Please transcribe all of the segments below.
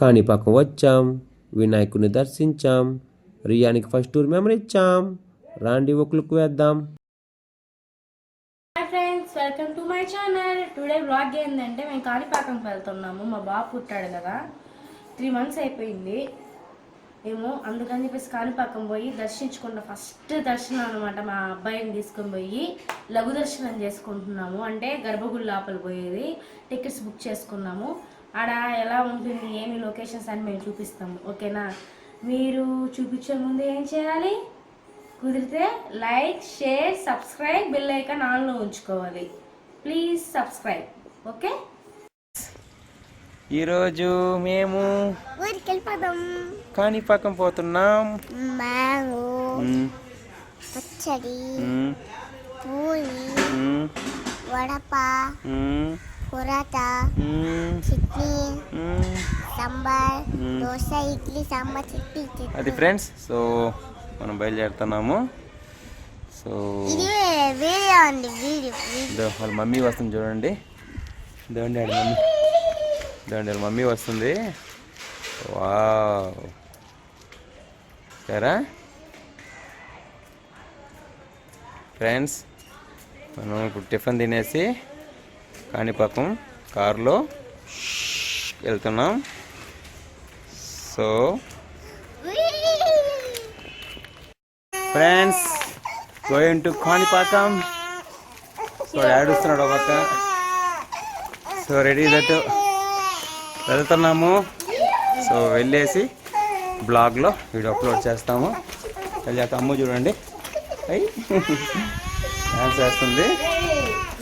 కాణిపాకం వచ్చాం, వినాయకుడిని దర్శించాం, రియానికి first tour memory ఇచ్చాం. రాండి ఒకలుకు వేద్దాం. Hi friends, welcome to my channel. Today vlog ఏంటంటే మేము కాణిపాకంకి వెళ్తున్నాము. మా బాబు పుట్టాడు కదా, 3 months అయిపోయింది ఏమో, అందుకని చెప్పేసి కాణిపాకం పోయి దర్శించుకున్న ఫస్ట్ దర్శనం అనమాట. మా అబ్బాయిని తీసుకొని పోయి లఘు దర్శనం చేసుకుంటున్నాము. అంటే గర్భగుడి లోపల పోయేది. టికెట్స్ బుక్ చేసుకున్నాము. ఆడ ఎలా ఉంటుంది, ఏమి లొకేషన్స్ అని మేము చూపిస్తాము, ఓకేనా? మీరు చూపించే ముందు ఏం చేయాలి, కుదిరితే like, share, subscribe, bell icon ఆన్లో ఉంచుకోవాలి. Please subscribe, okay? ఈరోజు మేము ఊరికి వెళ్ళిపోదాం. కాణిపాకం పోతున్నాం. మ్యాంగో పచ్చడి, పూరి, వడపా, పొరాటా, చట్నీ, సాంబార్, దోశ, ఇడ్లీ, సాంబార్, చట్నీ. అది ఫ్రెండ్స్, సో మనం బయలుదేరుతున్నాము. సో వాళ్ళ మమ్మీ వస్తుంది చూడండి. వాళ్ళ మమ్మీ వస్తుంది. వావ్, సరే ఫ్రెండ్స్, మనం ఇప్పుడు టిఫిన్ తినేసి కాణిపాకం కారులో వెళ్తున్నాం. So friends, going to Kanipakam. So daddy వస్తున్నాడు ఒక పక్క. సో రెడీ దట్టు వెళ్తున్నాము. సో వెళ్ళేసి బ్లాగ్లో వీడియో అప్లోడ్ చేస్తాము. వెళ్ళాక అమ్మ చూడండి, అయ్యి డాన్స్ చేస్తుంది.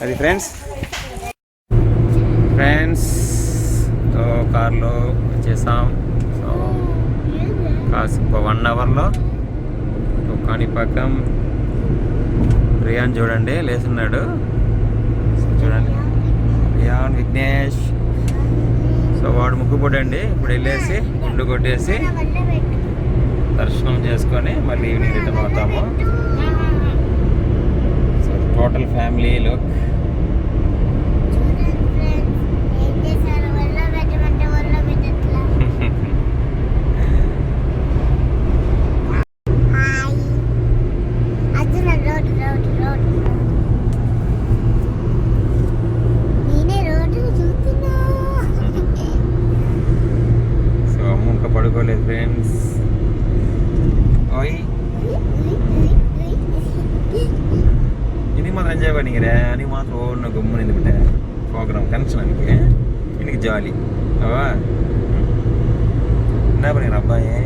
అది ఫ్రెండ్స్ కార్లో వచ్చేసాం. సో కాసేపు 1 hourలో కాణిపాకం. రియాన్ చూడండి లేస్తున్నాడు. చూడండి రియాన్, విఘ్నేష్. సో వాడు ముక్కుపోడండి. ఇప్పుడు వెళ్ళేసి గుండు కొట్టేసి దర్శనం చేసుకొని మళ్ళీ ఈవినింగ్ రిటర్న్ అవుతాము. So total family look. పడుకోలేదు ఫ్రెండ్స్. ఓయ్ ఇది మాత్రం ఎంజాయ్ பண்ணிக்கிறே நீ மாத்திரம் ஓடுன கும்மு நின்றுபிட்ட ப்ரோக்ராம் கனெக்ஷன் எனக்கு எனக்கு ஜாலி அவா என்ன பண்ணிடுற அப்பாயே.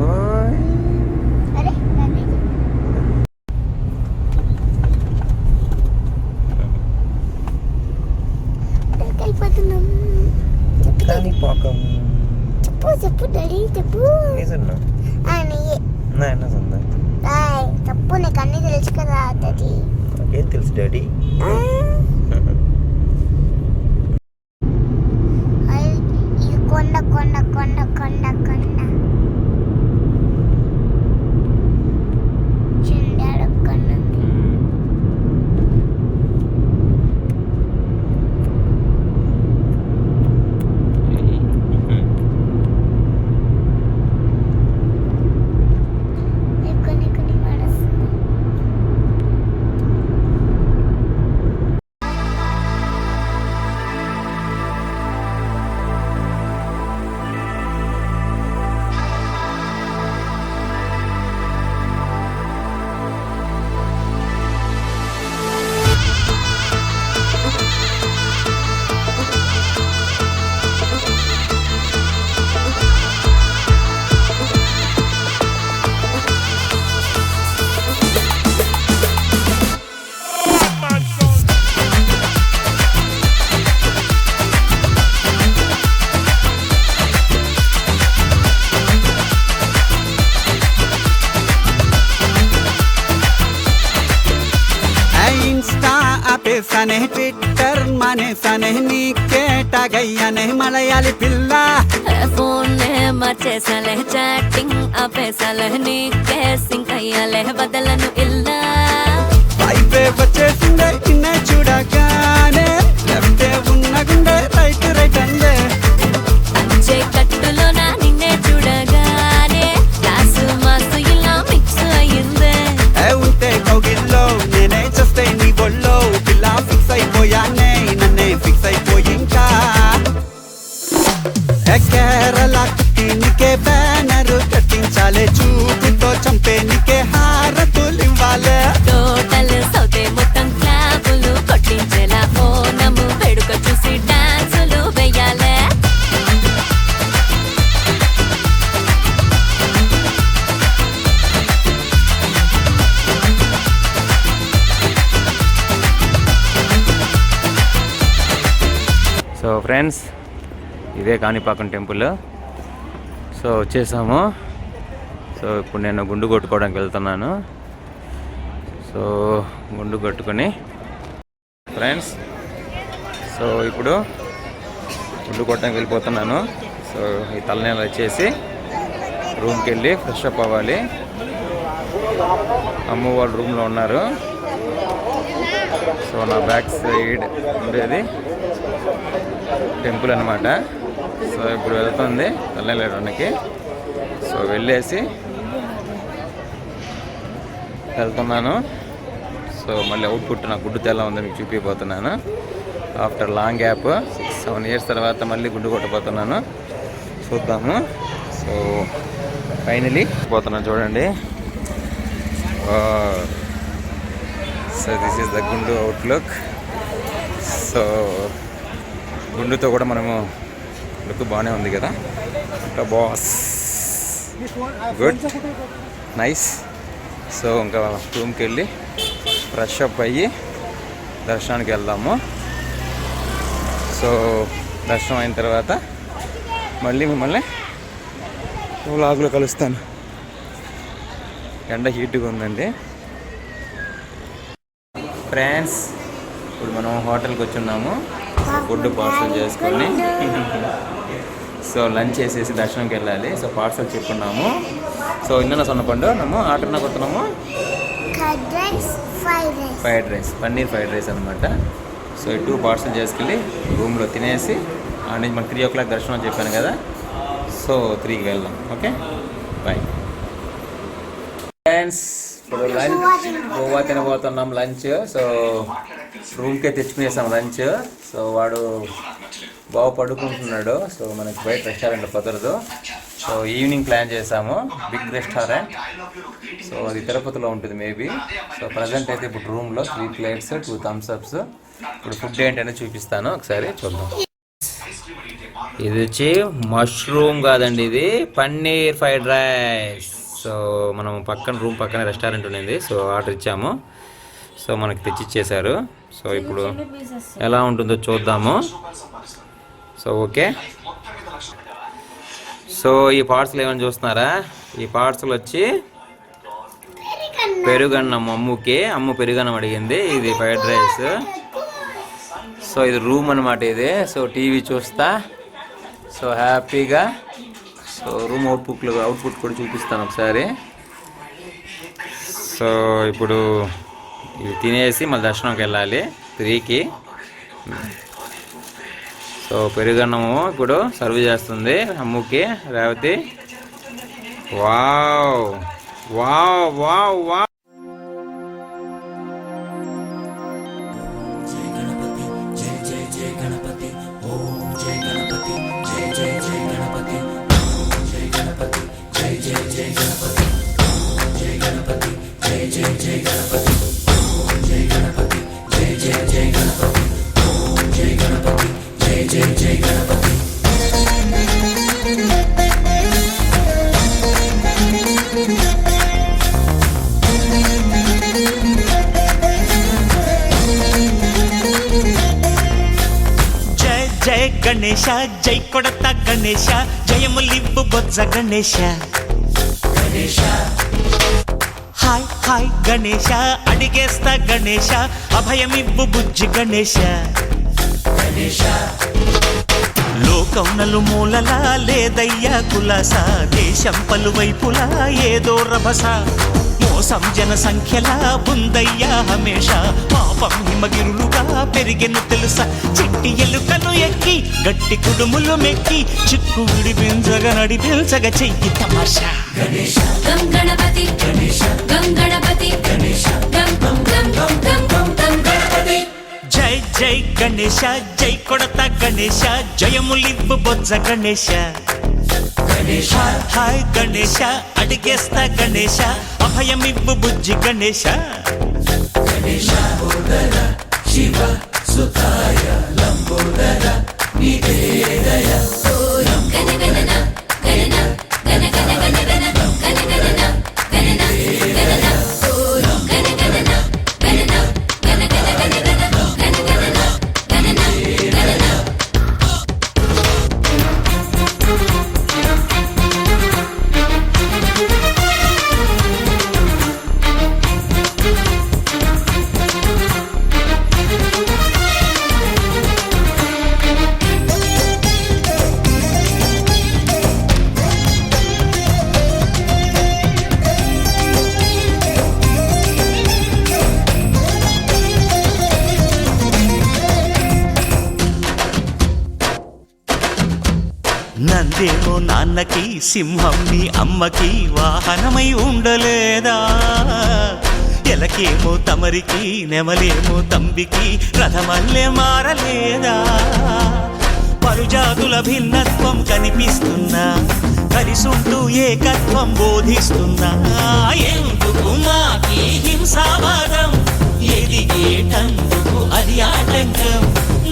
ஓய் కాణిపాకం. చెప్పు డాడీ, చెప్పు. என்ன சொன்ன? చెప్పు, నీకు అన్నీ తెలుసు కదా డాడీ. నాకేం తెలుసు డాడీ. ఇది కొండ కొండ కొండ కొండ కొండ చెండాడు కొండ. సనే ట్విట్టర్ మనే సనే నీకేట గయ్యనే మలయాళి పిల్ల ఫోన్ మర్చేసలే చాటింగ్ ఆపేసలే నీకే సింక్ అయ్యాలే బదలను ఇల్లా వైపే వచ్చేసిందే నిన్నే చూడగానే లెఫ్టే ఉన్న గుండె రైట్ రైట్ అందే కేరళ కుట్టినికే బ్యానరు కట్టించాలే చూపుతో చంపేనికే హారతులివ్వాలే టోటల్ సౌతే మొత్తం క్లాపులు కొట్టించేలా ఓనము వేడుక చూసి డాన్సులు వెయ్యాలే సో ఫ్రెండ్స్, ఇదే కాణిపాకం టెంపుల్. సో వచ్చేసాము. సో ఇప్పుడు నేను గుండు కొట్టుకోవడానికి వెళ్తున్నాను. సో గుండు కొట్టుకొని ఫ్రెండ్స్, సో ఇప్పుడు గుండు కొట్టడానికి వెళ్ళిపోతున్నాను. సో ఈ తలనేలు వచ్చేసి రూమ్కి వెళ్ళి ఫ్రెష్ అప్ అవ్వాలి. అమ్మ వాళ్ళు రూమ్లో ఉన్నారు. సో నా బ్యాక్ సైడ్ ఉండేది టెంపుల్ అనమాట. సో ఇప్పుడు వెళ్తుంది తలనేలడానికి. సో వెళ్ళేసి వెళ్తున్నాను. సో మళ్ళీ అవుట్పుట్ నా గుడ్డు తెల్ల ఉందో మీకు చూపిపోతున్నాను. ఆఫ్టర్ లాంగ్ గ్యాప్ 6-7 ఇయర్స్ తర్వాత మళ్ళీ గుడ్డు కొట్టబోతున్నాను. చూద్దాము. సో ఫైనలీ పోతున్నాను చూడండి. సో దిస్ ఈస్ ద గుండు అవుట్లుక్. సో గుండుతో కూడా మనము లుక్ బాగానే ఉంది కదా. Boss good nice. సో ఇంకా రూమ్కి వెళ్ళి ఫ్రెష్ అప్ అయ్యి దర్శనానికి వెళ్దాము. సో దర్శనం అయిన తర్వాత మళ్ళీ మిమ్మల్ని వ్లాగ్లో కలుస్తాను. ఎండ హీట్గా ఉందండి ఫ్రెండ్స్. ఇప్పుడు మనం హోటల్కి వచ్చి ఉన్నాము. ఫుడ్ పార్సల్ చేసుకొని సో లంచ్ చేసేసి దర్శనంకి వెళ్ళాలి. సో పార్సల్ చెప్పుకున్నాము. సో ఇందన సొన్నపండు నమ్ము ఆర్డర్నా కొడుతున్నాము fried rice, paneer fried rice అనమాట. సో ఈ 2 పార్సల్ చేసుకెళ్ళి రూమ్లో తినేసి ఆ నుంచి మనకి 3 o'clock దర్శనం చెప్పాను కదా. సో 3కి వెళ్దాం. Okay bye friends. ఇప్పుడు లంచ్ గోవా తినబోతున్నాం లంచ్. సో రూమ్కే తెచ్చుకునేసాం లంచ్. సో వాడు బాగా పడుకుంటున్నాడు. సో మనకి బయట రెస్టారెంట్ కుదరదు. సో ఈవినింగ్ ప్లాన్ చేసాము బిగ్ రెస్టారెంట్. సో అది తిరుపతిలో ఉంటుంది మేబీ. సో ప్రజెంట్ అయితే ఇప్పుడు రూమ్లో 3 plates 2 thumbs ups. ఇప్పుడు ఫుడ్ ఏంటనే చూపిస్తాను, ఒకసారి చూద్దాం. ఇది వచ్చి మష్రూమ్ కాదండి, ఇది పన్నీర్ ఫ్రైడ్ రైస్. సో మనం రూమ్ పక్కన రెస్టారెంట్ ఉంది. సో ఆర్డర్ ఇచ్చాము. సో మనకి తెచ్చిచ్చేశారు. సో ఇప్పుడు ఎలా ఉంటుందో చూద్దాము. So okay. సో ఈ పార్సల్ ఏమైనా చూస్తున్నారా? ఈ పార్సల్ వచ్చి పెరుగన్నం. అమ్ము పెరుగన్నం అడిగింది. ఇది ఫ్రైడ్ రైస్. సో ఇది రూమ్ అనమాట ఇది. సో టీవీ చూస్తా సో హ్యాపీగా. సో రూమ్ అవుట్పుట్ కూడా చూపిస్తాను ఒకసారి. సో ఇప్పుడు ఇది తినేసి మళ్ళీ దర్శనంకి వెళ్ళాలి 3కి. సో పెరుగన్నము ఇప్పుడు సర్వ్ చేస్తుంది అమ్ముకి Revathi. Wow wow wow wow. Ganesha జై కొడత గణేశ జయములివ్వు బొజ్జ గణేశ. హాయ్ హాయ్ గణేశ అడిగేస్తా గణేశ అభయమివ్వు బుజ్జి గణేశ. లోకం నలుమూలలా లేదయ్యా కులాస, దేశం పలువైపులా ఏదో రభస. మోసం జన సంఖ్యలా ఉందయ్యా హమేష, పాపం హిమగిరులుగా పెరిగెను తెలుసా. చిట్టి ఎలుకను ఎక్కి గట్టి కుడుములు మెక్కి చిక్కు విడిపించగా నడిపించగా చెయ్యి తమాషా. గం గణపతి గం గణపతి గం గం గం గం గం గం గణపతి. జయ జై జై గణేశ జై కొడత గణేశ జయములివ్వు బొజ్జ గణేశ హాయ్ గణేశ అడిగేస్తా గణేశ అభయమివ్వు బుజ్జి గణేశ నందేమో నాన్నకి సింహం నీ అమ్మకి వాహనమై ఉండలేదా ఎలకేమో తమరికి నెమలేమో తంబికి రథమల్లే మారలేదా పలుజాతుల భిన్నత్వం కనిపిస్తున్నా కలిసుంటూ ఏకత్వం బోధిస్తున్నా ఎందుకు మాకి హింసావాదం ఎదిగేటందుకు అది ఆటంకం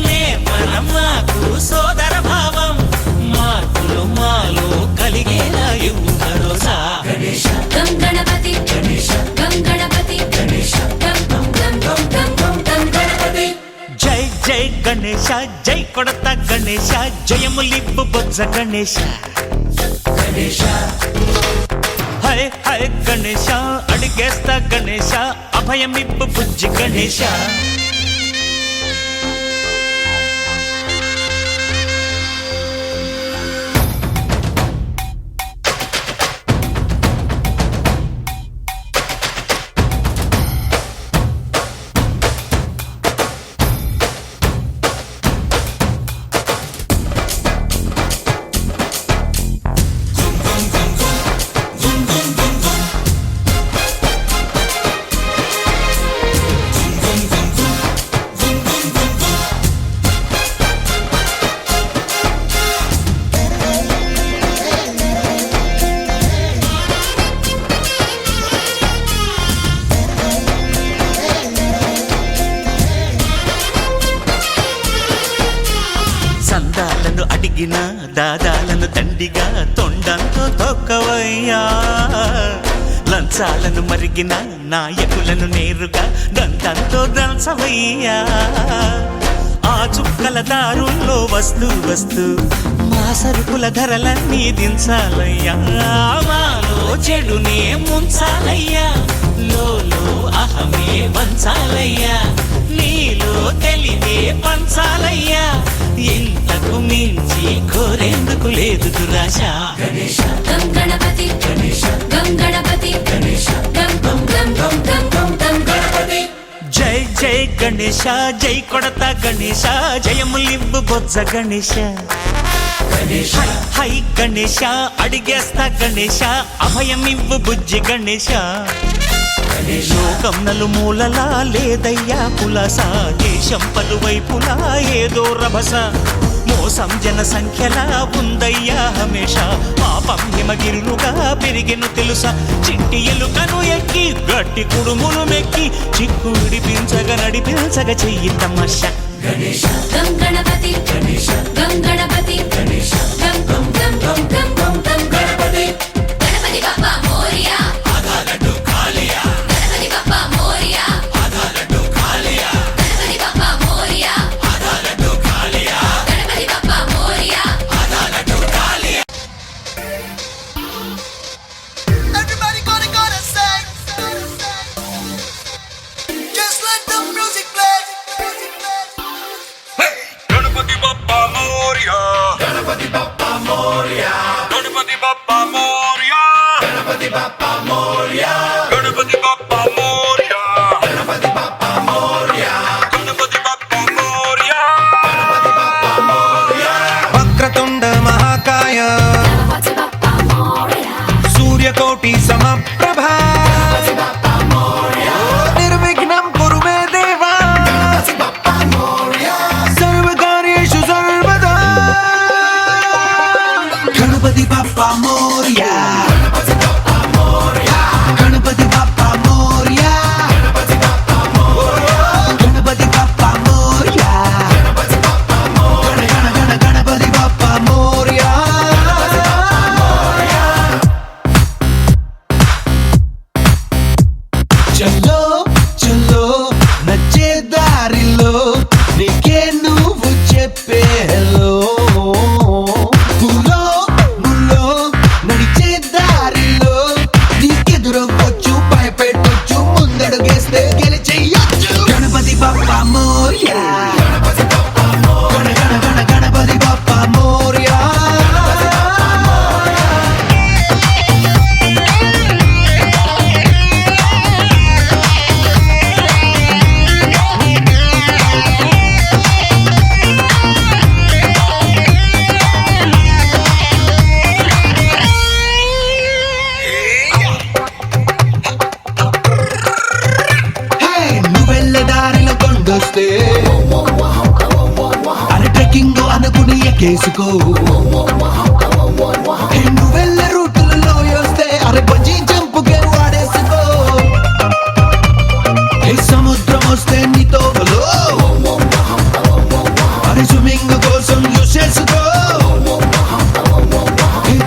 నేపరం మాకు సోదర భావం మార్పులు మాలో కలిగేలా ఇవ్వు భరోసా గం గణపతి గం గణపతి గం గం గం గం గం గం గం గణపతి జై జై గణేశ జై కొడత గణేశ జయములివ్వు బొజ్జ గణేశ హై హై గణేశ అడిగేస్తా గణేశ అభయమివ్వు బుజ్జి గణేశ సందాలను అడిగిన దాదాలను దండిగా తొండంతో తొక్కవయ్యా లంచాలను మరిగిన నాయకులను నేరుగా దంతంతో దంచవయ్యా ఆ చుక్కల దారుల్లో వస్తూ వస్తూ మా సరుకుల ధరలన్నీ దించాలయ్యా మాలో చెడునే ముంచాలయ్యా లోలో అహమే వంచాలయ్యా నీలో తెలివే పంచాలయ్యా ఇంతకు మించి కోరేందుకు లేదు దురాశ గం గణపతి గం గణపతి గం గం గం గం గం గం గం గణపతి జై జై గణేశ జై కొడత గణేశ జయములివ్వు బొజ్జ గణేశ హై హై గణేశ అడిగేస్తా గణేశ అభయమివ్వు బుజ్జి గణేశ లోకం నలుమూలలా లేదయ్యా పులస దేశం పలువైపులా ఏదో రభస మోసం జన సంఖ్యలా ఉందయ్యా హమేష పాపం హిమగిరులుగా పెరిగెను తెలుసా చిట్టి ఎలుకను ఎక్కి గట్టి కుడుములు మెక్కి చిక్కు విడిపించగా నడిపించగ చెయ్యి తమష గం గణపతి గం గణపతి గం గం గం గం గం గం గం Ganapati Ganapati Bappa Morya Ganapati Bappa Morya Ganapati Bappa Morya Ganapati Bappa Morya Everybody gotta say, just let the music play. Ganpati Bappa Morya Ganpati Bappa Morya Ganpati Bappa Morya Ganpati Bappa Morya Ganpati Bappa Morya Ganpati Bappa Morya Ganpati Bappa Morya Ganpati Bappa Morya Vakratunda महाकाय सूर्यकोटि समप्रभा निर्विघ्नं कुरु मे देवा కేసుకో నువ్వెళ్ళ రూట్లలో వస్తే అరే బజ్జీ జంపుకే వాడేసుకో సముద్రం వస్తే నీతో అరే స్విమ్మింగ్ కోసం యూస్ చేసుకో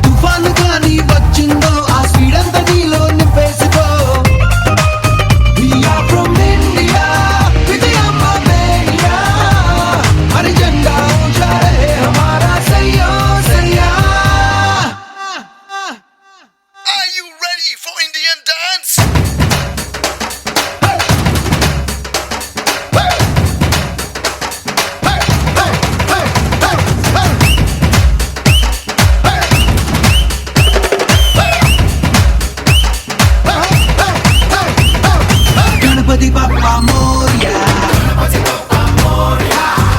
తుఫాను కానీ వచ్చిందో ఆ స్పీడ్ అంతా నీలో నింపేసుకో We are from India, with the Amma Mania. हर झंडा ऊंचा रहे हमारा सैया सैया. Are you ready for Indian dance? Hey! Hey! Hey! Hey! Hey! Hey! Ganpati Bappa Morya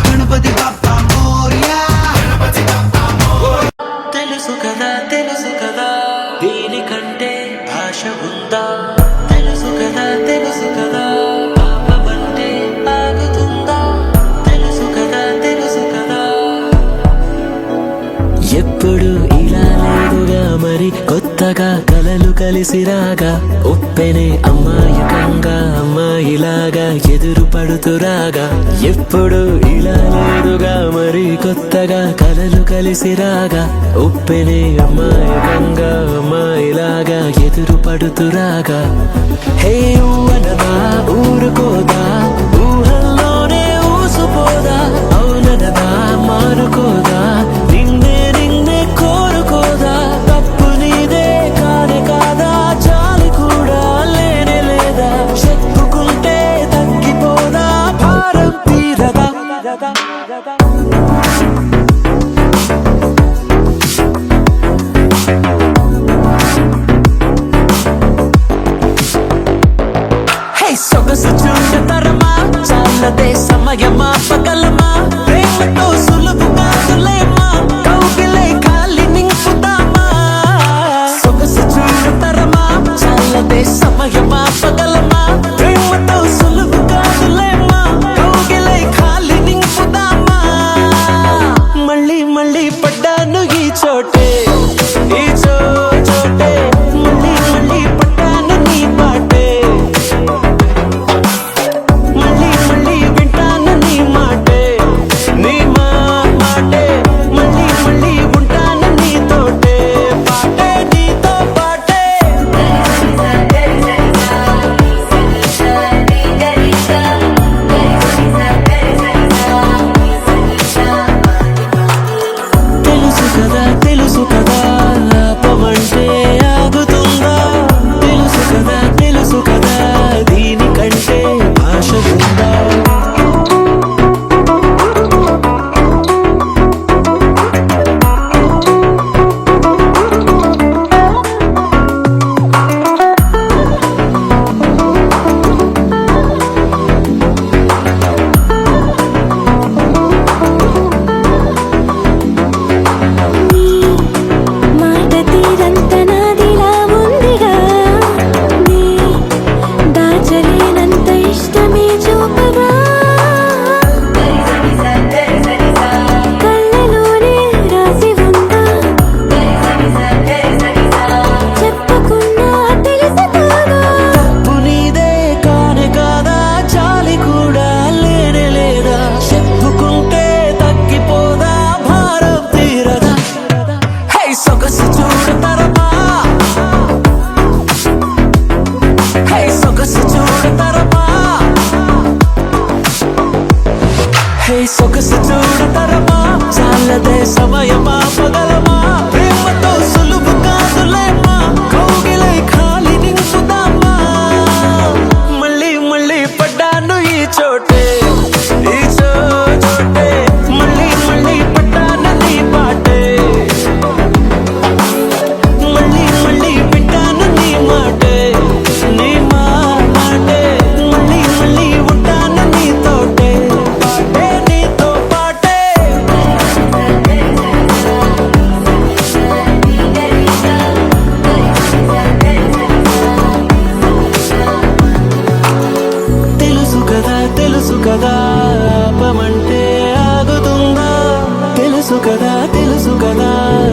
Ganpati Bappa Morya తెలుసు కదా దీనికంటే ఆశ ఉందా తెలుసు కదా పాపమంటే ఆగుతుందా తెలుసు కదా ఎప్పుడు ఇలా లేదుగా మరి కొత్తగా కలలు కలిసి రాగా ఉప్పెనే అమ్మాయకంగా అమ్మాయిలాగా ఎదురు పడుతురాగా ఎప్పుడు ఇలా లేదుగా మరి కొత్తగా కలలు కలిసి రాగా ఉప్పెనే అమ్మాయకంగా అమ్మాయిలాగా ఎదురు పడుతురాగా హే ఊవనదా ఊరుకోదా ఊహల్లోనే ఊసుపోదా అవునదా మారుకోదా నిన్నే కోరుకోదా తప్పు నీదే కానే కాదా చాలి కూడా లేనే లేదా చెప్పుకుంటే తగ్గిపోదా భారం తీరదా హే సొగసు చూడతరమా చాలదే సమయమా పగలమా ప్రేమతో సులువు కాదులేమా కౌగిలే ఖాళీ నింపుతామా సొగసు చూడతరమా చాలదే సమయమా పగలమా ప్రేమతో సులువు కాదులేమా కౌగిలే ఖాళీ నింపుతామా మళ్ళీ మళ్ళీ పడ్డాను ఈ చోటే మళ్ళీ మళ్ళీ పడ్డాను నీ పాటే మళ్ళీ మళ్ళీ వింటాను నీ మాటే నీ మాటే మళ్ళీ మళ్ళీ ఉంటాను నీతోటే పాటే నీతో పాటే తెలుసు కదా ఆపమంటే ఆగుతుందా తెలుసు కదా దీనికంటే ఆశ ఉందా మాట తీరంత నాదిలా ఉందిగా నీ దాచలేనంత ఇష్టమే చూపగా కళ్ళలోనే రాసి ఉందా చెప్పకున్నా తెలుసుకోగా తప్పు నీదే కానే కాదా చాలి కూడా లేనే లేదా చెప్పుకుంటే తగ్గిపోదా భారం తీరదా హే సొగసు చూడతరమా హే సొగసు చూడతరమా హే సొగసు చూడతరమా చాలదే సమయమా పగలమా ప్రేమతో సులువు కాదులేమా కౌగిలై ఖాళీ నింపుదామా మళ్ళీ మళ్ళీ పడ్డాను ఈ చోటే మళ్ళీ మళ్ళీ పడ్డాను నీ పాటే మళ్ళీ మళ్ళీ వింటాను నీ మాటే నీ మాటే మళ్ళీ మళ్ళీ ఉంటాను నీతోటే పాటే నీతో పాటే తెలుసు కదా ఆపమంటే ఆగుతుందా తెలుసు కదా